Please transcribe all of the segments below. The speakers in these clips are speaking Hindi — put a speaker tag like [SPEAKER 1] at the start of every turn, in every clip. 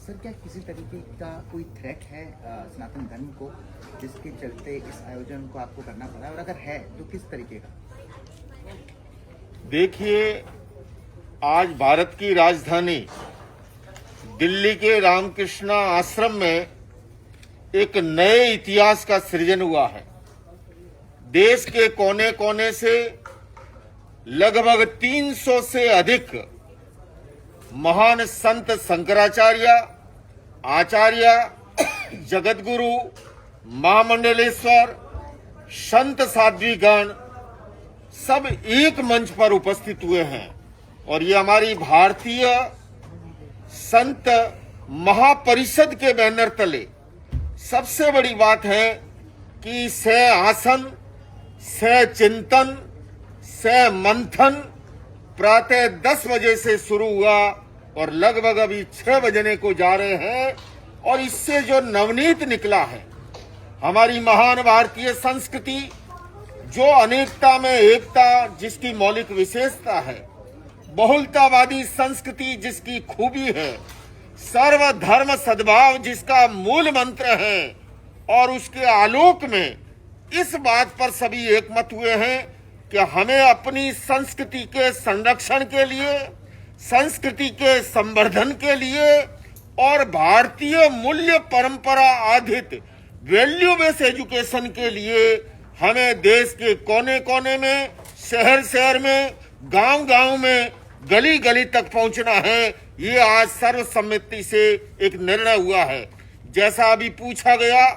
[SPEAKER 1] सर, क्या किसी तरीके का कोई थ्रेट है सनातन धर्म को, जिसके चलते इस आयोजन को आपको करना पड़ा, और अगर है तो किस तरीके का?
[SPEAKER 2] देखिए, आज भारत की राजधानी दिल्ली के रामकृष्ण आश्रम में एक नए इतिहास का सृजन हुआ है। देश के कोने कोने से लगभग 300 से अधिक महान संत शंकराचार्य, आचार्य, जगतगुरु, महामंडलेश्वर, संत साध्वीगण सब एक मंच पर उपस्थित हुए हैं। और ये हमारी भारतीय संत महापरिषद के बैनर तले सबसे बड़ी बात है कि सह आसन, सह चिंतन, सह मंथन प्रातः 10 बजे से शुरू हुआ और लगभग अभी 6 बजने को जा रहे हैं। और इससे जो नवनीत निकला है, हमारी महान भारतीय संस्कृति जो अनेकता में एकता जिसकी मौलिक विशेषता है, बहुलतावादी संस्कृति जिसकी खूबी है, सर्वधर्म सद्भाव जिसका मूल मंत्र है, और उसके आलोक में इस बात पर सभी एकमत हुए हैं कि हमें अपनी संस्कृति के संरक्षण के लिए, संस्कृति के संवर्धन के लिए और भारतीय मूल्य परंपरा आधारित वैल्यू बेस्ड एजुकेशन के लिए हमें देश के कोने कोने में, शहर शहर में, गांव गांव में, गली गली तक पहुंचना है। ये आज सर्वसम्मति से एक निर्णय हुआ है। जैसा अभी पूछा गया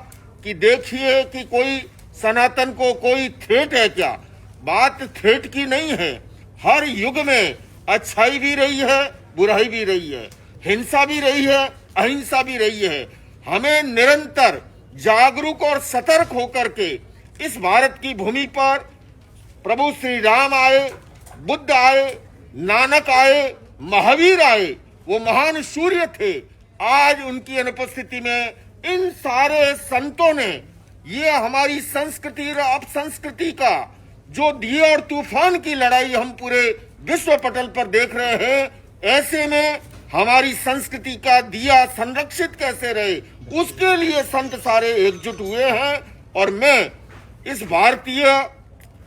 [SPEAKER 2] कि देखिए कि कोई सनातन को कोई थ्रेट है क्या? बात थ्रेट की नहीं है। हर युग में अच्छाई भी रही है, बुराई भी रही है, हिंसा भी रही है, अहिंसा भी रही है। हमें निरंतर जागरूक और सतर्क होकर के इस भारत की भूमि पर प्रभु श्री राम आए, बुद्ध आए, नानक आए, महावीर आए, वो महान सूर्य थे। आज उनकी अनुपस्थिति में इन सारे संतों ने ये हमारी संस्कृति और अपसंस्कृति का जो दिए और तूफान की लड़ाई हम पूरे विश्व पटल पर देख रहे हैं, ऐसे में हमारी संस्कृति का दिया संरक्षित कैसे रहे, उसके लिए संत सारे एकजुट हुए हैं। और मैं इस भारतीय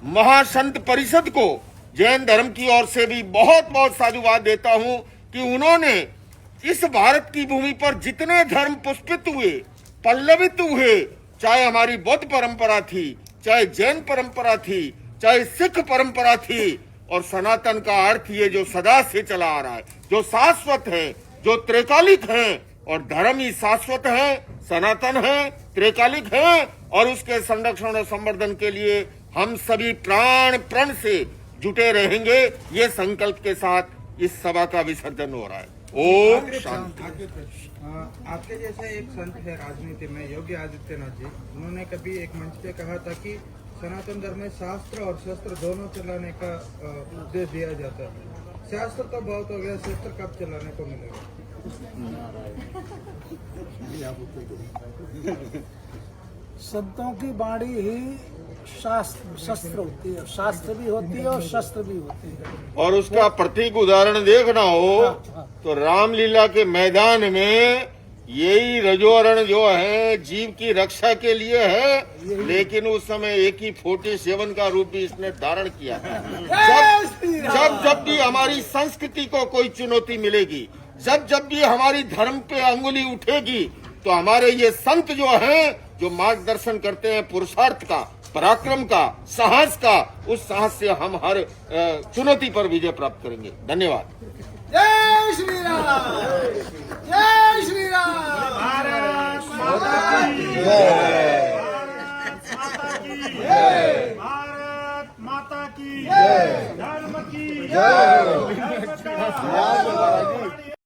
[SPEAKER 2] महासंत परिषद को जैन धर्म की ओर से भी बहुत बहुत साधुवाद देता हूं कि उन्होंने इस भारत की भूमि पर जितने धर्म पुष्पित हुए, पल्लवित हुए, चाहे हमारी बौद्ध परंपरा थी, चाहे जैन परंपरा थी, चाहे सिख परंपरा थी, और सनातन का अर्थ ये जो सदा से चला आ रहा है, जो शाश्वत है, जो त्रिकालिक है, और धर्म ही शाश्वत है, सनातन है, त्रिकालिक है, और उसके संरक्षण और संवर्धन के लिए हम सभी प्राण प्रण से जुटे रहेंगे। ये संकल्प के साथ इस सभा का विसर्जन हो रहा है। ओम शांति।
[SPEAKER 3] आपके जैसे एक संत है राजनीति में, योगी आदित्यनाथ जी, उन्होंने कभी एक मंच पे कहा था कि सनातन धर्म में शास्त्र और शस्त्र दोनों चलाने का उपदेश दिया जाता है। शास्त्र तो बहुत हो गया, शस्त्र कब चलाने को मिलेगा?
[SPEAKER 4] संतों की वाणी ही शस्त्र होती है, शास्त्र भी होती है और शस्त्र भी होती है।
[SPEAKER 2] और उसका प्रतीक उदाहरण देखना हो तो रामलीला के मैदान में यही रजोवरण जो है जीव की रक्षा के लिए है, लेकिन उस समय AK-47 का रूप भी इसने धारण किया है। जब भी हमारी संस्कृति को कोई चुनौती मिलेगी, जब भी हमारी धर्म पे अंगुली उठेगी, तो हमारे ये संत जो हैं, जो मार्गदर्शन करते हैं पुरुषार्थ का, पराक्रम का, साहस का, उस साहस से हम हर चुनौती पर विजय प्राप्त करेंगे। धन्यवाद।
[SPEAKER 4] जय श्री राम, जय श्री राम।
[SPEAKER 5] भारत माता की जय, भारत माता की जय, धर्म की जय।